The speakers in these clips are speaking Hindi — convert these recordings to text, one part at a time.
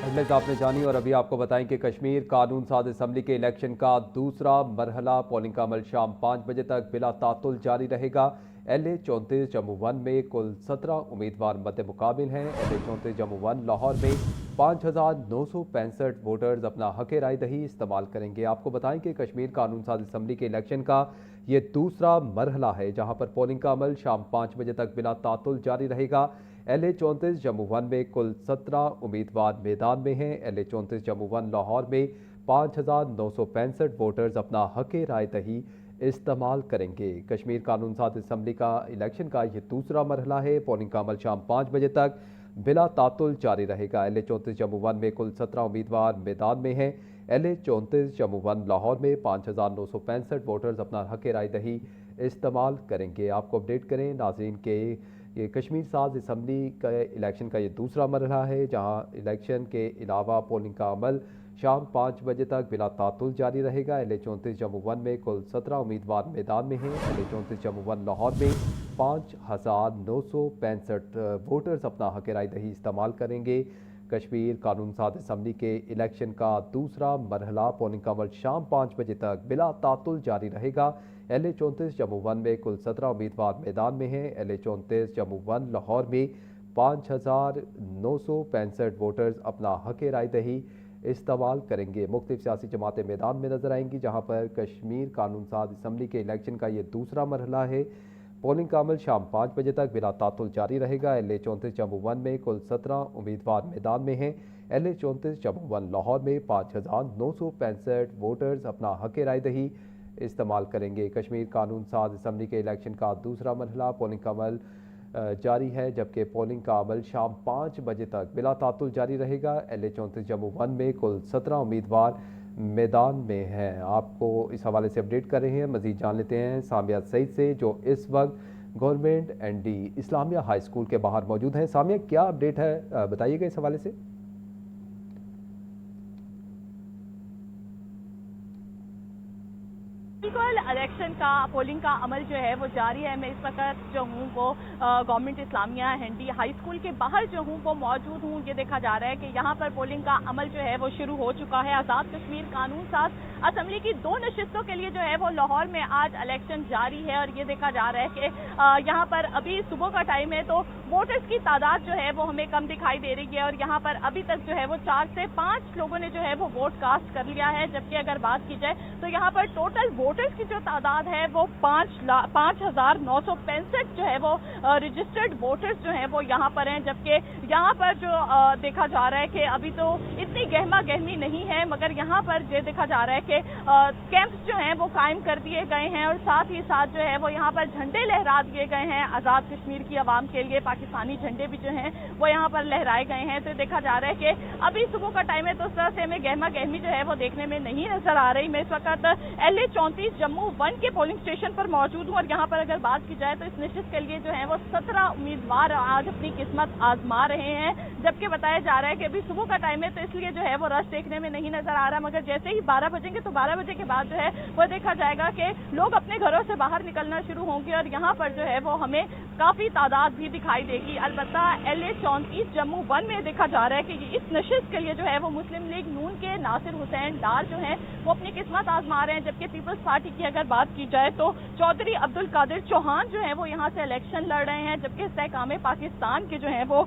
हेडलाइंस आपने जानी और अभी आपको बताएं कि कश्मीर कानून साज असम्बली के इलेक्शन का दूसरा मरहला पोलिंग का अमल शाम 5 बजे तक बिला तातुल जारी रहेगा। LA 34 जम्मू 1 में कुल 17 उम्मीदवार मद्दे मुकाबिल हैं। LA 34 जम्मू 1 लाहौर में 5,965 वोटर्स अपना हक राय दही इस्तेमाल करेंगे। आपको बताएं कि कश्मीर कानून साज असम्बली के इलेक्शन का ये दूसरा मरहला है, जहां पर पोलिंग का अमल शाम 5 बजे तक बिला तातुल जारी रहेगा। LA 34 जम्मू 1 में कुल 17 उम्मीदवार मैदान में हैं। LA 34 जम्मू 1 लाहौर में 5,965 वोटर्स अपना हक राय दही इस्तेमाल करेंगे। कश्मीर कानून साज असम्बली का इलेक्शन का ये दूसरा मरहला है। पोलिंग का अमल शाम 5 बजे तक बिला तातुल जारी रहेगा। LA 34 जम्मू 1 में कुल 17 उम्मीदवार मैदान में हैं। LA 34 जम्मू 1 लाहौर में 5,965 वोटर्स अपना हक राय दही इस्तेमाल करेंगे। आपको अपडेट करें नाज़रीन के ये कश्मीर साज असम्बली का इलेक्शन का ये दूसरा मरहला है, जहां इलेक्शन के अलावा पोलिंग का अमल शाम 5 बजे तक बिला तातुल जारी रहेगा। LA 34 जम्मू 1 में कुल 17 उम्मीदवार मैदान में हैं। LA 34 जम्मू 1 लाहौर में 5,965 वोटर्स अपना हक राय दही इस्तेमाल करेंगे। कश्मीर कानून साज असम्बली के इलेक्शन का दूसरा मरहला पोलिंग का अमल शाम 5 बजे तक बिला तातुल जारी रहेगा। LA 34 जम्मू 1 में कुल 17 उम्मीदवार मैदान में हैं। LA 34 जम्मू 1 लाहौर में 5,965 वोटर्स अपना हक राय दही इस्तेमाल करेंगे। मुख्तलिफ सियासी जमातें मैदान में नजर आएंगी, जहां पर कश्मीर कानून साज असम्बली के इलेक्शन का ये दूसरा मरहला है। पोलिंग का अमल शाम 5 बजे तक बिला तातुल जारी रहेगा। LA 34 जम्मू 1 में कुल 17 उम्मीदवार मैदान में हैं। LA 34 जम्मू 1 लाहौर में 5,965 वोटर्स अपना हक राय दही इस्तेमाल करेंगे। कश्मीर कानून साज असम्बली के इलेक्शन का दूसरा मरहला पोलिंग का अमल जारी है, जबकि पोलिंग का अमल शाम 5 बजे तक बिला तातुल जारी रहेगा। LA 34 जम्मू 1 में कुल 17 उम्मीदवार मैदान में हैं। आपको इस हवाले से अपडेट कर रहे हैं। मजीद जान लेते हैं सामिया सईद से, जो इस वक्त government ND Islamia high school के बाहर मौजूद हैं। सामिया, क्या अपडेट है, बताइएगा इस हवाले से। बिल्कुल, इलेक्शन का पोलिंग का अमल जो है वो जारी है। मैं इस वक्त जो हूँ वो government Islamia ND high school के बाहर जो हूँ वो मौजूद हूँ। ये देखा जा रहा है कि यहाँ पर पोलिंग का अमल जो है वो शुरू हो चुका है। आज़ाद कश्मीर कानून साज असम्बली की 2 नशिस्तों के लिए जो है वो लाहौर में आज इलेक्शन जारी है। और ये देखा जा रहा है कि यहाँ पर अभी सुबह का टाइम है, तो वोटर्स की तादाद जो है वो हमें कम दिखाई दे रही है। और यहाँ पर अभी तक जो है वो 4 से 5 लोगों ने जो है वो वोट कास्ट कर लिया है। जबकि अगर बात की जाए तो यहाँ पर टोटल वोटर्स की जो तादाद है वो 5,965 जो है वो रजिस्टर्ड वोटर्स जो हैं वो यहाँ पर हैं। जबकि यहाँ पर जो देखा जा रहा है कि अभी तो इतनी गहमा गहमी नहीं है, मगर यहाँ पर ये देखा जा रहा है कि कैंप्स जो हैं वो कायम कर दिए गए हैं। और साथ ही साथ जो है वो यहाँ पर झंडे लहरा दिए गए हैं आज़ाद कश्मीर की आवाम के लिए। पाकिस्तानी झंडे भी जो हैं वो यहाँ पर लहराए गए हैं। तो देखा जा रहा है कि अभी सुबह का टाइम है, तो उस तरह से हमें गहमा गहमी जो है वो देखने में नहीं नजर आ रही। मैं इस वक्त LA 34 जम्मू 1 के पोलिंग स्टेशन पर मौजूद हूँ। और यहाँ पर अगर बात की जाए तो इस नशिस्त के लिए जो है वो 17 उम्मीदवार आज अपनी किस्मत आजमा रहे हैं। जबकि बताया जा रहा है कि अभी सुबह का टाइम है, तो इसलिए जो है वो रश देखने में नहीं नजर आ रहा। मगर जैसे ही 12 बजेंगे तो 12 बजे के बाद जो है वो देखा जाएगा कि लोग अपने घरों से बाहर निकलना शुरू होंगे। और यहाँ पर जो है वो हमें काफी तादाद भी दिखाई देगी। अलबत्ता LA 34 जम्मू 1 में देखा जा रहा है कि इस नशिस्त के लिए जो है वो मुस्लिम लीग नून के नासिर हुसैन डार जो है वो अपनी किस्मत आजमा रहे हैं। जबकि पीपल्स पार्टी की अगर बात की जाए तो चौधरी अब्दुल कादिर चौहान जो है वो यहाँ से इलेक्शन लड़ रहे हैं। जबकि सहकामे पाकिस्तान के जो है वो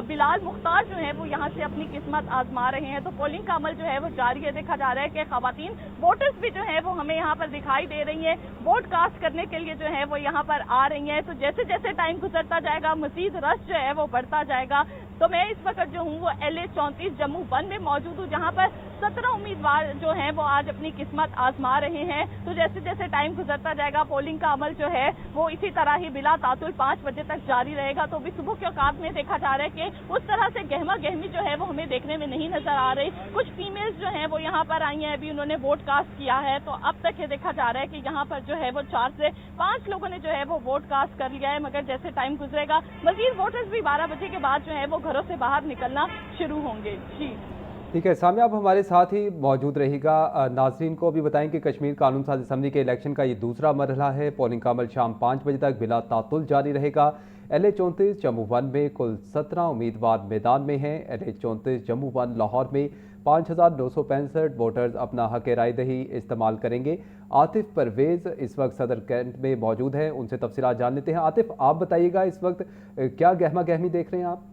बिलाल मुख्तार जो है वो यहाँ से अपनी किस्मत आजमा रहे हैं। तो पोलिंग का अमल जो है वो जारी है। देखा जा रहा है कि खवातीन वोटर्स भी जो है वो हमें यहाँ पर दिखाई दे रही हैं, वोट कास्ट करने के लिए जो है वो यहाँ पर आ रही हैं। तो जैसे जैसे टाइम गुजरता जाएगा मजीद रश जो है वो बढ़ता जाएगा। तो मैं इस वक्त जो हूँ वो LA 34 जम्मू 1 में मौजूद हूँ, जहाँ पर 17 उम्मीदवार जो हैं वो आज अपनी किस्मत आजमा रहे हैं। तो जैसे जैसे टाइम गुजरता जाएगा पोलिंग का अमल जो है वो इसी तरह ही बिला तातुल 5 बजे तक जारी रहेगा। तो अभी सुबह के औकात में देखा जा रहा है कि उस तरह से गहमा गहमी जो है वो हमें देखने में नहीं नजर आ रही। कुछ फीमेल्स जो हैं वो यहाँ पर आई हैं, अभी उन्होंने वोट कास्ट किया है। तो अब तक ये देखा जा रहा है कि यहाँ पर जो है वो 4 से 5 लोगों ने जो है वो वोट कास्ट कर लिया है। मगर जैसे टाइम गुजरेगा मजीद वोटर्स भी 12 बजे के बाद जो है वो घरों से बाहर निकलना शुरू होंगे। जी ठीक है सामिया, आप हमारे साथ ही मौजूद रहेगा। नाज़रीन को भी बताएं कि कश्मीर कानून साज असम्बली के इलेक्शन का ये दूसरा मरहला है। पोलिंग का अमल शाम 5 बजे तक बिला तातुल जारी रहेगा। LA-34 जम्मू 1 में कुल 17 उम्मीदवार मैदान में हैं। LA-34 जम्मू 1 लाहौर में 5,965 वोटर्स अपना हक राय दही इस्तेमाल करेंगे। आतिफ परवेज इस वक्त सदर कैंट में मौजूद हैं, उनसे तफसीलात जान लेते हैं। आतिफ, आप बताइएगा इस वक्त क्या गहमा गहमी देख रहे हैं आप?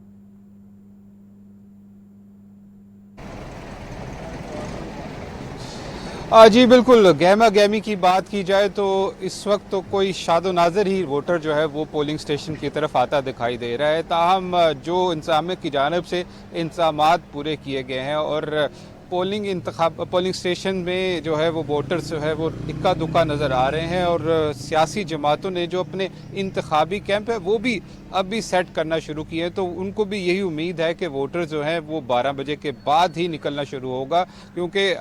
जी बिल्कुल, गहमा गहमी की बात की जाए तो इस वक्त तो कोई शादो नाज़र ही वोटर जो है वो पोलिंग स्टेशन की तरफ आता दिखाई दे रहा है। ताहम जो इंतज़ामिया की जानिब से इंतज़ामात पूरे किए गए हैं और पोलिंग स्टेशन में जो है वो वोटर्स जो है वो इक्का दुक्का नज़र आ रहे हैं और सियासी जमातों ने जो अपने इंतखाबी कैंप है वो भी अभी सेट करना शुरू किए हैं। तो उनको भी यही उम्मीद है कि वोटर्स जो हैं वो 12 बजे के बाद ही निकलना शुरू होगा, क्योंकि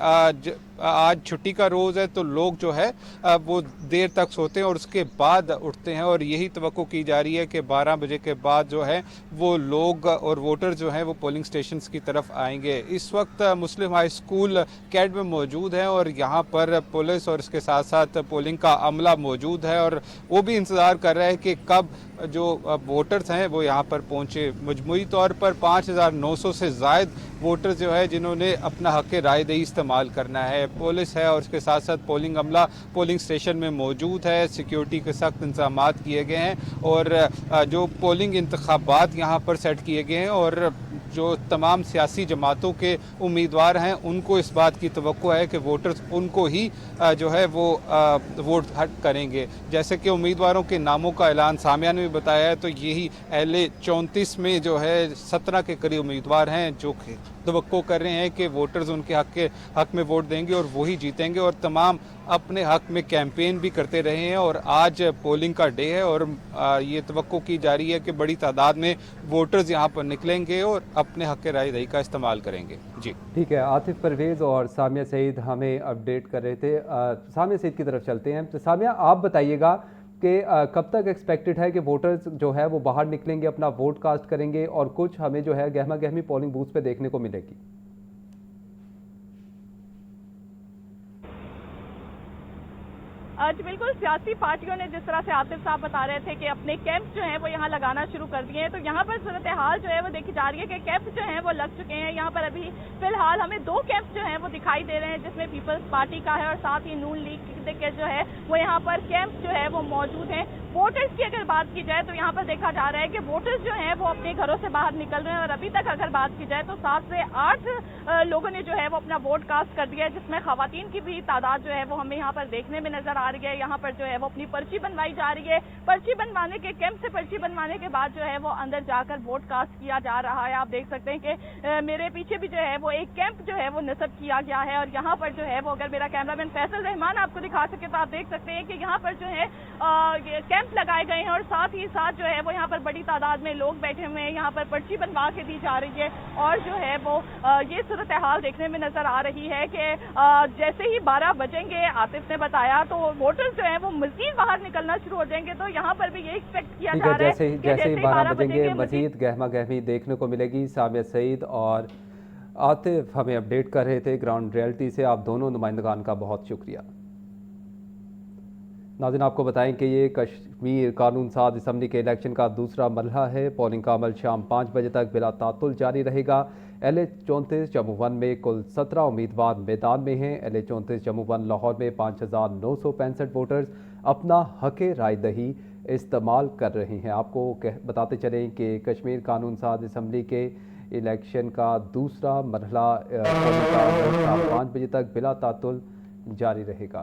आज छुट्टी का रोज़ है तो लोग जो है वो देर तक सोते हैं और उसके बाद उठते हैं और यही तवक्को की जा रही है कि 12 बजे के बाद जो है वो लोग और वोटर जो हैं वो पोलिंग स्टेशंस की तरफ आएंगे। इस वक्त मुस्लिम हाई स्कूल कैंट में मौजूद है और यहाँ पर पुलिस और इसके साथ साथ पोलिंग का अमला मौजूद है और वो भी इंतज़ार कर रहा है कि कब जो वोटर्स हैं वो यहाँ पर पहुँचे। मजमूई तौर पर 5,900 से ज़ायद वोटर्स जो है जिन्होंने अपना हक राय दही इस्तेमाल करना है। पुलिस है और इसके साथ साथ पोलिंग अमला पोलिंग स्टेशन में मौजूद है। सिक्योरिटी के सख्त इंतजाम किए गए हैं और जो पोलिंग इंतखाबात यहाँ पर सेट किए गए हैं और जो तमाम सियासी जमातों के उम्मीदवार हैं उनको इस बात की तवक्को है कि वोटर्स उनको ही जो है वो वोट हट करेंगे। जैसे कि उम्मीदवारों के नामों का ऐलान सामिया ने भी बताया है, तो यही LA-34 में जो है 17 के करीब उम्मीदवार हैं जो तवक्को कर रहे हैं कि वोटर्स उनके हक में वोट देंगे और वही जीतेंगे और तमाम अपने हक में कैंपेन भी करते रहे हैं। और आज पोलिंग का डे है और ये तवक्को की जा रही है कि बड़ी तादाद में वोटर्स यहाँ पर निकलेंगे और अपने हक राय दही का इस्तेमाल करेंगे। जी ठीक है, आतिफ परवेज और सामिया सईद हमें अपडेट कर रहे थे। सामिया सईद की तरफ चलते हैं। तो सामिया, आप बताइएगा कि कब तक एक्सपेक्टेड है कि वोटर्स जो है वो बाहर निकलेंगे, अपना वोट कास्ट करेंगे और कुछ हमें जो है गहमा गहमी पोलिंग बूथ पे देखने को मिलेगी? जी बिल्कुल, सियासी पार्टियों ने जिस तरह से आतिफ साहब बता रहे थे कि अपने कैंप जो हैं वो यहाँ लगाना शुरू कर दिए हैं, तो यहाँ पर सूरत हाल जो है वो देखी जा रही है कि कैंप जो हैं वो लग चुके हैं। यहाँ पर अभी फिलहाल हमें 2 कैंप जो हैं वो दिखाई दे रहे हैं, जिसमें पीपल्स पार्टी का है और साथ ही नून लीग के जो है वो यहाँ पर कैंप जो है वो मौजूद हैं। वोटर्स की अगर बात की जाए तो यहाँ पर देखा जा रहा है कि वोटर्स जो हैं वो अपने घरों से बाहर निकल रहे हैं और अभी तक अगर बात की जाए तो 7 से 8 लोगों ने जो है वो अपना वोट कास्ट कर दिया है, जिसमें खवातीन की भी तादाद जो है वो हमें यहाँ पर देखने में नजर आ रही है। यहाँ पर जो है वो अपनी पर्ची बनवाई जा रही है। पर्ची बनवाने के कैंप से पर्ची बनवाने के बाद जो है वो अंदर जाकर वोट कास्ट किया जा रहा है। आप देख सकते हैं कि मेरे पीछे भी जो है वो एक कैंप जो है वो नस्ब किया गया है और यहाँ पर जो है वो, अगर मेरा कैमरामैन फैसल रहमान आपको दिखा सके तो आप देख सकते हैं कि यहाँ पर जो है कैंप लगाए गए हैं और साथ ही साथ जो है वो यहाँ पर बड़ी तादाद में लोग बैठे हुए हैं। यहाँ पर पर्ची बनवा के दी जा रही है और जो है वो ये सूरत हाल देखने में नजर आ रही है कि जैसे ही 12 बजेंगे, आतिफ ने बताया, तो वोटर्स जो है वो मजीद बाहर निकलना शुरू हो जाएंगे। तो यहाँ पर भी ये एक्सपेक्ट किया जा रहा है जैसे ही 12 बजेंगे मजीद गहमा गहमी देखने को मिलेगी। सामिया सईद और आतिफ हमें अपडेट कर रहे थे ग्राउंड रियलिटी से। आप दोनों नुमाइंदगान का बहुत शुक्रिया। नाज़रीन, आपको बताएं कि ये कश्मीर कानून साज असम्बली के इलेक्शन का दूसरा मरहला है। पोलिंग का अमल शाम 5 बजे तक बिला तातुल जारी रहेगा। LA-34 जम्मू 1 में कुल 17 उम्मीदवार मैदान में हैं। LA-34 जम्मू 1 लाहौर में 5,965 वोटर्स अपना हक राय दही इस्तेमाल कर रहे हैं। आपको बताते चलें कि कश्मीर कानून साज असम्बली के इलेक्शन का दूसरा मरहला पोलिंग का अमल शाम 5 बजे तक बिला तातुल जारी रहेगा।